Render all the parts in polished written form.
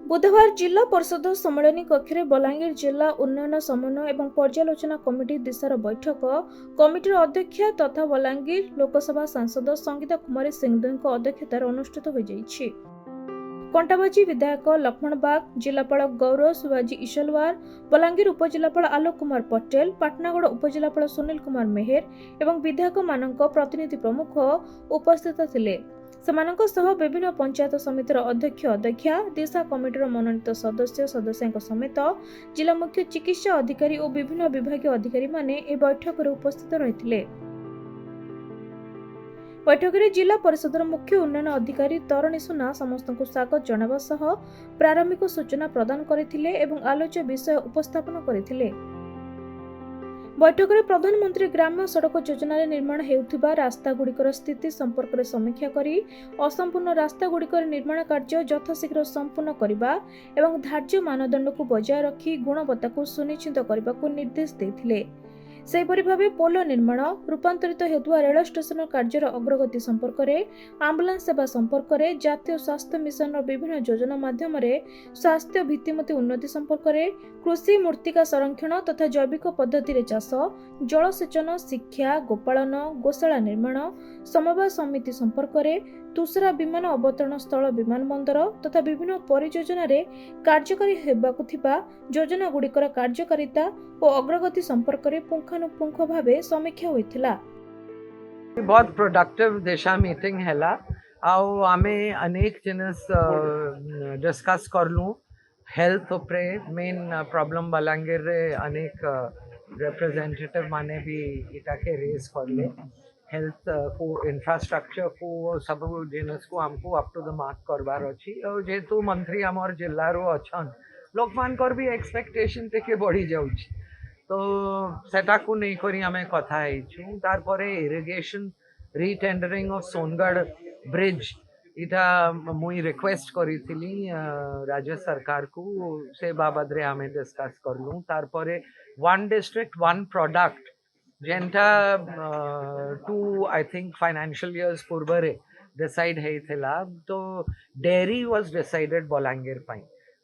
बुधवार जिला परिषद सम्मेलन कक्ष में बलांगीर जिला उन्नयन समन्वय एवं पर्यालोचना कमिटी दिशार बैठक कमिटीर अध्यक्षा तथा बलांगीर लोकसभा सांसद संगीता कुमारी सिंहदेव अध्यक्षतार अनुष्ठित हो जाइछि। कंटाबाजी विधायक लक्ष्मण बाग, जिलापाल गौरव शिवाजी ईशलवार, बलांगीर उपजिलापाल आलोक कुमार पटेल, पाटनागढ़ उपजिलापाल सुनील कुमार मेहर एवं विधायक मानक प्रतिनिधि प्रमुख उपस्थित थिले। सेमानक सह विभिन्न पंचायत समितिर अध्यक्ष अध्यक्षा, दिशा कमिटीर मनोनीत सदस्य सदस्यों समेत जिला मुख्य चिकित्सा अधिकारी और विभिन्न विभागीय अधिकारी माने ए बैठक में उपस्थित रहिथिले। बैठक में जिला परिषदर मुख्य उन्नयन अधिकारी तरुणी सुना समस्त स्वागत जणावा सह प्रारंभिक सूचना प्रदान करथिले एवं आलोच्य विषय उपस्थापन करथिले। बैठक में प्रधानमंत्री ग्राम्य सड़क योजना निर्माण हेउथिबा रास्ता गुड़िकर स्थिति संपर्क में समीक्षा करी असंपूर्ण रास्ता गुड़िकर निर्माण कार्य यथाशीघ्र संपूर्ण करबा एवं धार्य मानदंड को बजाय रखी गुणवत्ता को सुनिश्चित करने को निर्देश देथिले। सेहिपरि भावे पोल निर्माण, रूपांतरित हेतुआ रेल स्टेशन कार्यर अग्रगति संपर्क में, आम्बुलांस सेवा संपर्क में, जातीय स्वास्थ्य मिशन विभिन्न योजना माध्यम स्वास्थ्य भित्तिमती उन्नति संपर्क में, कृषि मूर्तिका संरक्षण तथा जैविक पद्धति चाष, जलसेचन, शिक्षा, गोपालन, गोशाला निर्माण, समवाय समिति संपर्क में, तुषारा विमान अवतरण स्थल विमानबंदर तथा विभिन्न परियोजना कार्यकारी हेबाकु थिबा योजना गुड़िकर कार्यकारिता और अग्रगति संपर्क में पुंखानुपुंख भावे समीक्षा होइथिला। बहुत प्रोडक्टिव दिशा मीटिंग हैला आउ आमे अनेक जिनस डिस्कस करलु। हेल्थ उपरे मेन प्रॉब्लम बलांगीर रे अनेक रिप्रेजेंटेटिव माने भी इटा के रेज करले। हेल्थ को इंफ्रास्ट्रक्चर को सब जिनस को हमको अप टू द मार्क करबार अछि और जेतु मंत्री हमर जिल्ला रो अछन लोक मानकर भी एक्सपेक्टेशन टेके बढ़ी जाउछि तो सेटा को नहीं करी हमें कथा है। तार परे इरिगेशन रीटेंडरिंग ऑफ सोनगढ़ ब्रिज इटा मुई रिक्वेस्ट करी थिली राज्य सरकार को से बाबद रे हमें डिस्कस करलु। तार परे वन डिस्ट्रिक्ट वन प्रोडक्ट जेंटा 2 आई थिंक फाइनेंशियल इयर्स पूर्व रे डिसाइड है थिला तो डेयरी वाज डिसाइडेड बलांगीर पाई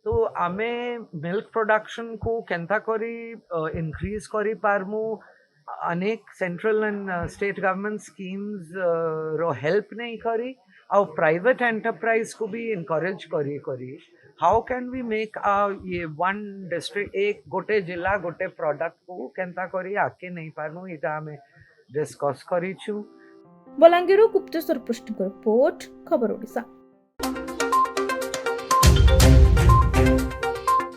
तो आमे मिल्क प्रोडक्शन को केंता करी इंक्रीज करी पारमु। अनेक central and state government schemes रो हेल्प नहीं करी और प्राइवेट एंटरप्राइज को भी इनकरेज करी हाउ कैन वी मेक ये वन डिस्ट्रिक्ट एक गोटे जिला गोटे प्रोडक्ट को केंता करी आके नहीं पारमु इटा हमें डिस्कस करी छु। बलांगीर गुप्तेश्वर पृष्ठ रिपोर्ट खबर ओडिशा।